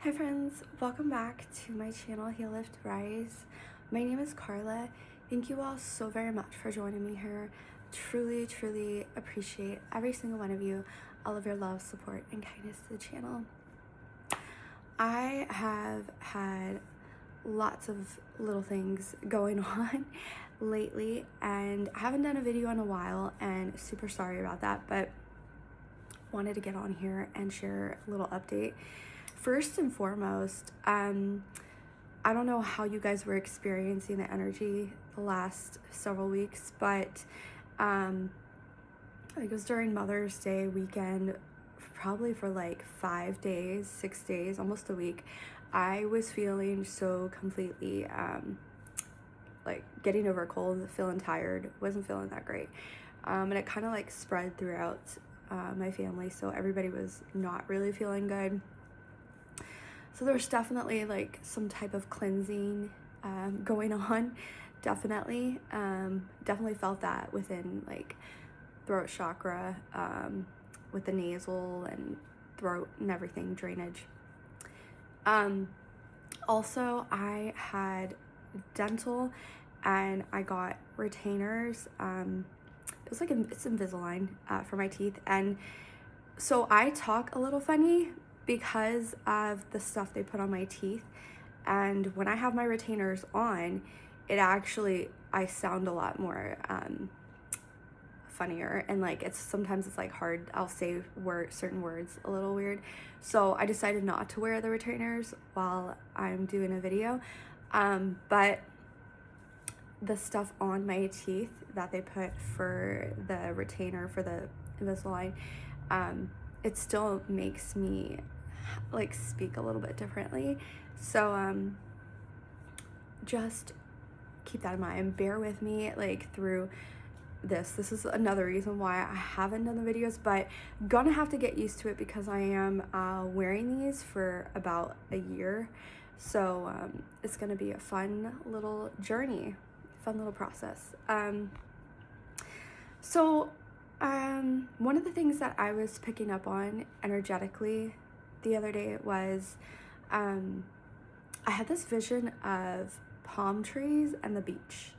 Hi friends, welcome back to my channel Heal Lift Rise. My name is Carla. Thank you all so very much for joining me here. Truly appreciate every single one of you, all of your love, support, and kindness to the channel. I have had lots of little things going on lately, and I haven't done a video in a while, and super sorry about that, but wanted to get on here and share a little update. First and foremost, I don't know how you guys were experiencing the energy the last several weeks, but I think it was during Mother's Day weekend, probably for like 5 days, 6 days, almost a week. I was feeling so completely like getting over a cold, feeling tired, wasn't feeling that great. And it kind of like spread throughout my family, so everybody was not really feeling good. So there was definitely like some type of cleansing going on. Definitely felt that within like throat chakra, with the nasal and throat and everything, drainage. Also, I had dental and I got retainers. It was like it's Invisalign for my teeth, and so I talk a little funny because of the stuff they put on my teeth, and when I have my retainers on, I sound a lot more funnier, and like sometimes it's like hard. I'll say certain words a little weird, so I decided not to wear the retainers while I'm doing a video. But the stuff on my teeth that they put for the retainer for the Invisalign, it still makes me like speak a little bit differently. So just keep that in mind. Bear with me like through this. This is another reason why I haven't done the videos, but gonna have to get used to it because I am wearing these for about a year. So it's gonna be a fun little journey, fun little process. One of the things that I was picking up on energetically the other day was I had this vision of palm trees and the beach.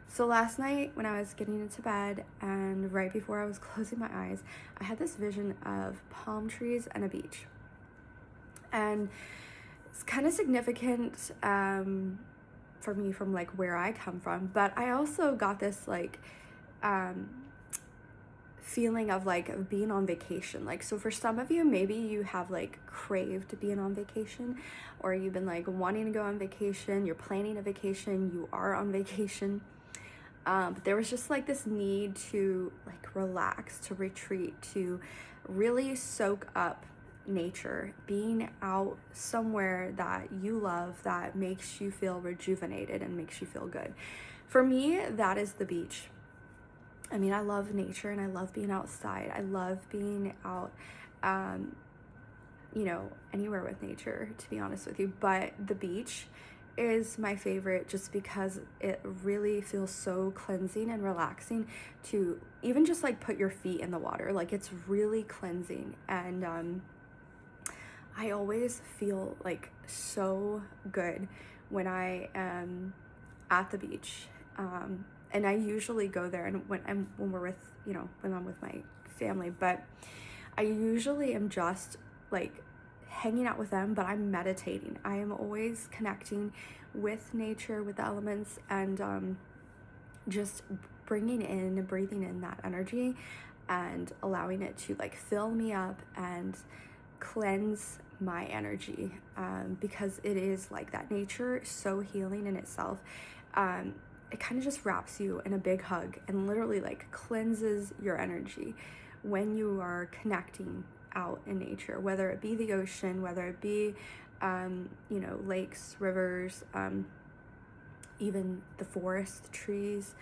So last night when I was getting into bed and right before I was closing my eyes, I had this vision of palm trees and a beach. And it's kind of significant for me from like where I come from, but I also got this like feeling of like being on vacation. Like, so for some of you, maybe you have like craved being on vacation, or you've been like wanting to go on vacation, you're planning a vacation, you are on vacation. But there was just like this need to like relax, to retreat, to really soak up nature, being out somewhere that you love, that makes you feel rejuvenated and makes you feel good. For me, that is the beach. I mean, I love nature and I love being outside. I love being out, anywhere with nature, to be honest with you. But the beach is my favorite just because it really feels so cleansing and relaxing to even just like put your feet in the water. Like, it's really cleansing, and I always feel like so good when I am at the beach. And I usually go there and when I'm with my family, but I usually am just like hanging out with them, but I'm meditating. I am always connecting with nature, with the elements, and just breathing in that energy and allowing it to like fill me up and cleanse my energy, because it is like that. Nature is so healing in itself. It kind of just wraps you in a big hug and literally like cleanses your energy when you are connecting out in nature, whether it be the ocean, whether it be lakes, rivers, even the forest, trees,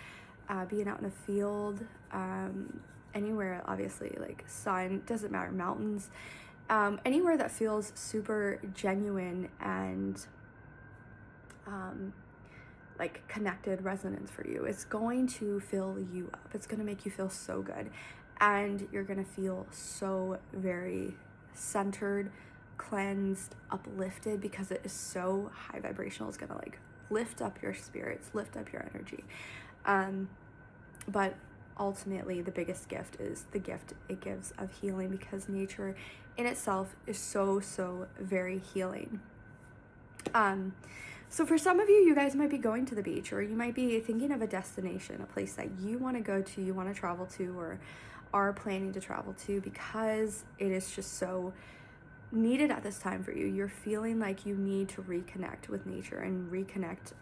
being out in a field, anywhere, obviously, like sun, doesn't matter, mountains, anywhere that feels super genuine and like connected resonance for you. It's going to fill you up. It's going to make you feel so good, and you're going to feel so very centered, cleansed, uplifted, because it is so high vibrational. It's gonna like lift up your spirits, lift up your energy. But ultimately, the biggest gift is the gift it gives of healing, because nature in itself is so very healing. So for some of you, you guys might be going to the beach, or you might be thinking of a destination, a place that you want to go to, you want to travel to, or are planning to travel to, because it is just so needed at this time for you. You're feeling like you need to reconnect with nature and reconnect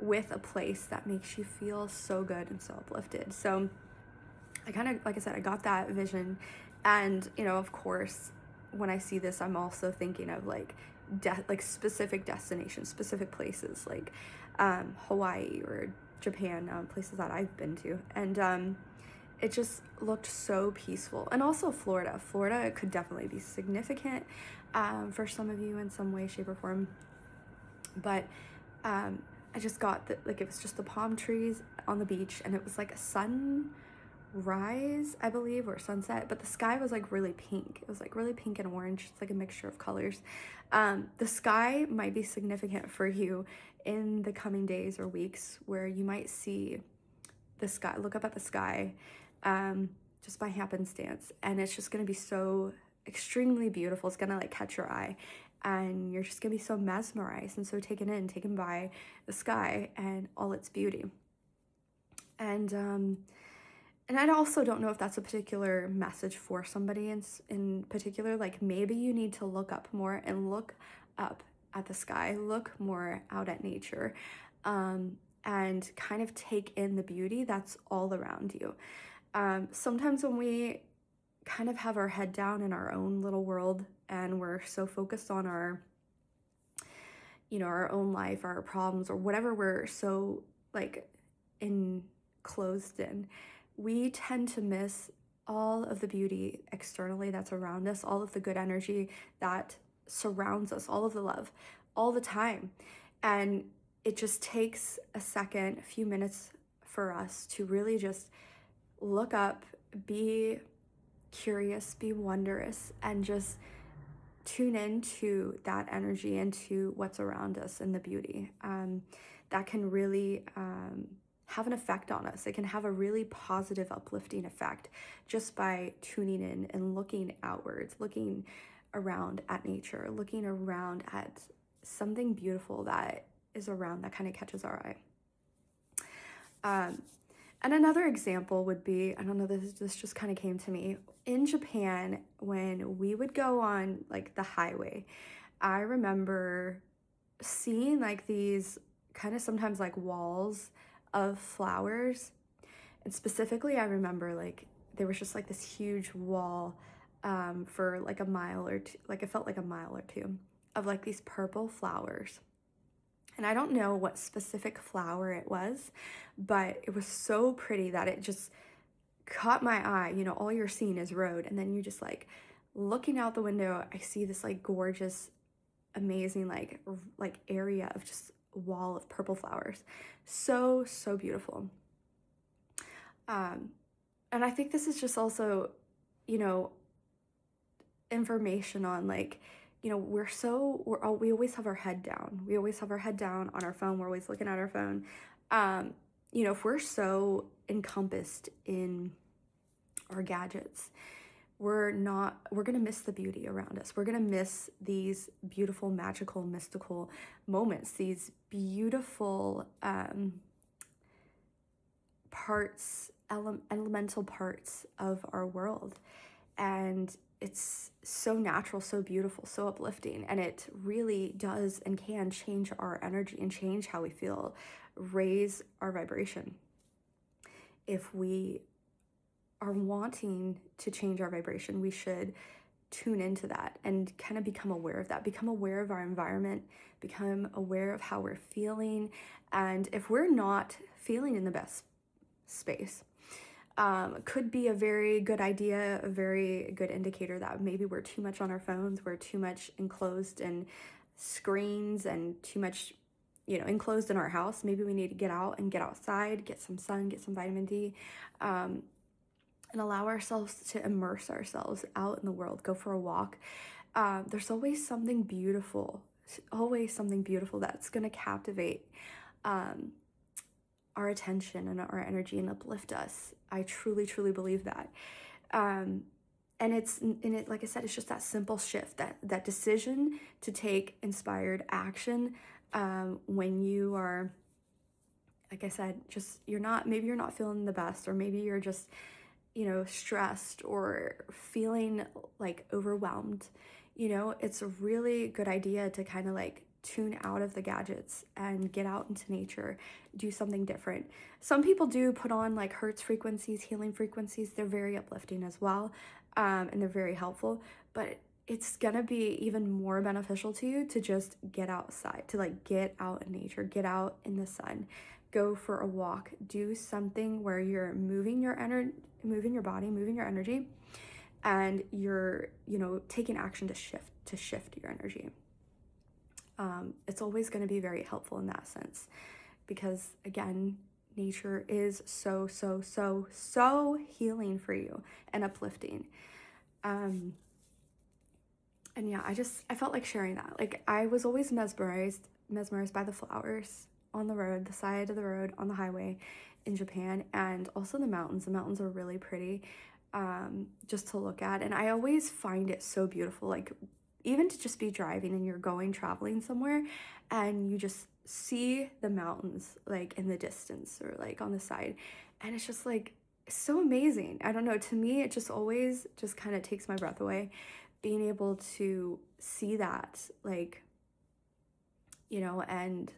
with a place that makes you feel so good and so uplifted. So I kind of, like I said, I got that vision. And, you know, of course, when I see this, I'm also thinking of like specific destinations, specific places like Hawaii or Japan, places that I've been to. And it just looked so peaceful. And also Florida. Florida could definitely be significant for some of you in some way, shape, or form. But I just got that, like, it was just the palm trees on the beach, and it was like a sunrise, I believe, or sunset, but the sky was like really pink. It was like really pink and orange. It's like a mixture of colors. The sky might be significant for you in the coming days or weeks, where you might see the sky, look up at the sky just by happenstance, and it's just gonna be so extremely beautiful. It's gonna like catch your eye, and you're just gonna be so mesmerized and so taken by the sky and all its beauty. And I also don't know if that's a particular message for somebody in particular. Like, maybe you need to look up more and look up at the sky, look more out at nature, and kind of take in the beauty that's all around you. Sometimes when we kind of have our head down in our own little world, and we're so focused on our, you know, our own life, our problems, or whatever we're so like enclosed in, we tend to miss all of the beauty externally that's around us, all of the good energy that surrounds us, all of the love, all the time. And it just takes a second, a few minutes for us to really just look up, be curious, be wondrous, and just tune into that energy, into what's around us and the beauty. That can really have an effect on us. It can have a really positive, uplifting effect just by tuning in and looking outwards, looking around at nature, looking around at something beautiful that is around that kind of catches our eye. And another example would be, I don't know, this just kind of came to me. In Japan, when we would go on like the highway, I remember seeing like these kind of sometimes like walls of flowers. And specifically, I remember like there was just like this huge wall for like a mile or two, like it felt like a mile or two of like these purple flowers. And I don't know what specific flower it was, but it was so pretty that it just caught my eye. You know, all you're seeing is road, and then you just like looking out the window, I see this like gorgeous, amazing like area of just wall of purple flowers. So beautiful. And I think this is just also, you know, information on like, you know, we always have our head down. We always have our head down on our phone. We're always looking at our phone. You know, if we're so encompassed in our gadgets, we're gonna miss the beauty around us. We're gonna miss these beautiful, magical, mystical moments, these beautiful elemental parts of our world. And it's so natural, so beautiful, so uplifting, and it really does and can change our energy and change how we feel, raise our vibration. If we are wanting to change our vibration, we should tune into that and kind of become aware of that, become aware of our environment, become aware of how we're feeling. And if we're not feeling in the best space, could be a very good idea, a very good indicator that maybe we're too much on our phones, we're too much enclosed in screens, and too much, you know, enclosed in our house. Maybe we need to get out and get outside, get some sun, get some vitamin D, and allow ourselves to immerse ourselves out in the world, go for a walk, there's always something beautiful that's going to captivate um, our attention and our energy and uplift us. I truly, truly believe that. Um, and like I said, it's just that simple shift, that decision to take inspired action when you are, like I said, just maybe you're not feeling the best, or maybe you're just, stressed or feeling like overwhelmed. It's a really good idea to kind of like tune out of the gadgets and get out into nature, do something different. Some people do put on like hertz frequencies, healing frequencies. They're very uplifting as well, and they're very helpful. But it's gonna be even more beneficial to you to just get outside, to like get out in nature, get out in the sun, go for a walk, do something where you're moving your body, moving your energy, and you're, taking action to shift your energy. It's always going to be very helpful in that sense, because again, nature is so, so, so, so healing for you and uplifting. And yeah, I felt like sharing that. Like, I was always mesmerized by the flowers on the side of the road, on the highway in Japan, and also the mountains. The mountains are really pretty, just to look at. And I always find it so beautiful, like even to just be driving and you're traveling somewhere and you just see the mountains like in the distance or like on the side. And it's just like, so amazing. I don't know. To me, it just always just kind of takes my breath away, being able to see that, like, and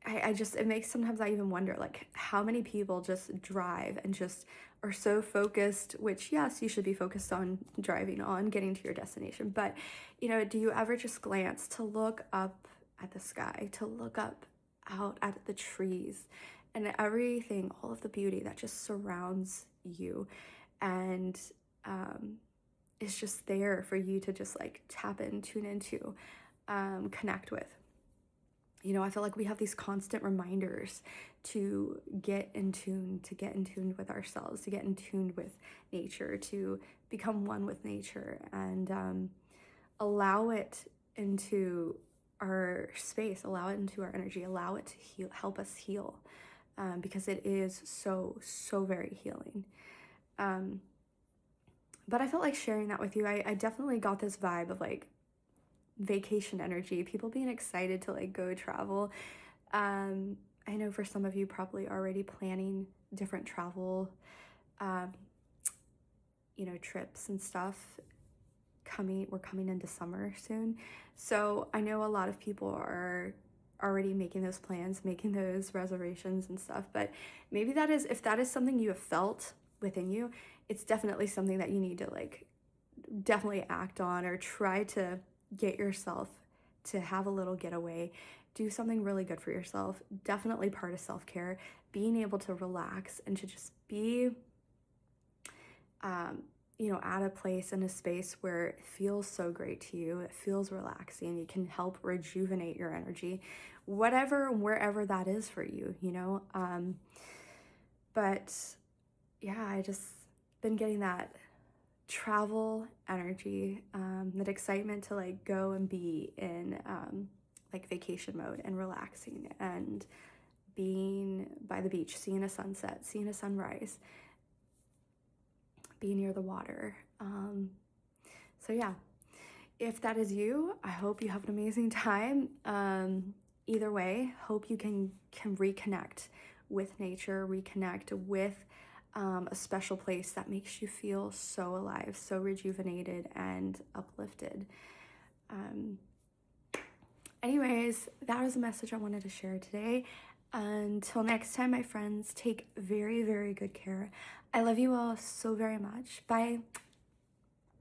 it makes, sometimes I even wonder, like, how many people just drive and just are so focused, which, yes, you should be focused on driving, on getting to your destination. But, do you ever just glance to look up at the sky, to look up out at the trees and everything, all of the beauty that just surrounds you, and it's just there for you to just like tap in, tune into, connect with. I feel like we have these constant reminders to get in tune with ourselves, to get in tune with nature, to become one with nature, and allow it into our space, allow it into our energy, allow it to help us heal, because it is so, so very healing. But I felt like sharing that with you. I definitely got this vibe of like vacation energy, people being excited to like go travel. I know for some of you probably already planning different travel, trips and stuff. We're coming into summer soon. So I know a lot of people are already making those plans, making those reservations and stuff. But maybe if that is something you have felt within you, it's definitely something that you need to like definitely act on, or try to get yourself to have a little getaway, do something really good for yourself. Definitely part of self-care, being able to relax and to just be, at a place, in a space where it feels so great to you, it feels relaxing, you can help rejuvenate your energy, wherever that is for you, but yeah, I just been getting that travel energy, that excitement to like go and be in like vacation mode and relaxing and being by the beach, seeing a sunset, seeing a sunrise, being near the water. So yeah, if that is you, I hope you have an amazing time. Either way, hope you can reconnect with nature, reconnect with a special place that makes you feel so alive, so rejuvenated and uplifted. Anyways, that was a message I wanted to share today. Until next time, my friends, take very, very good care. I love you all so very much. Bye.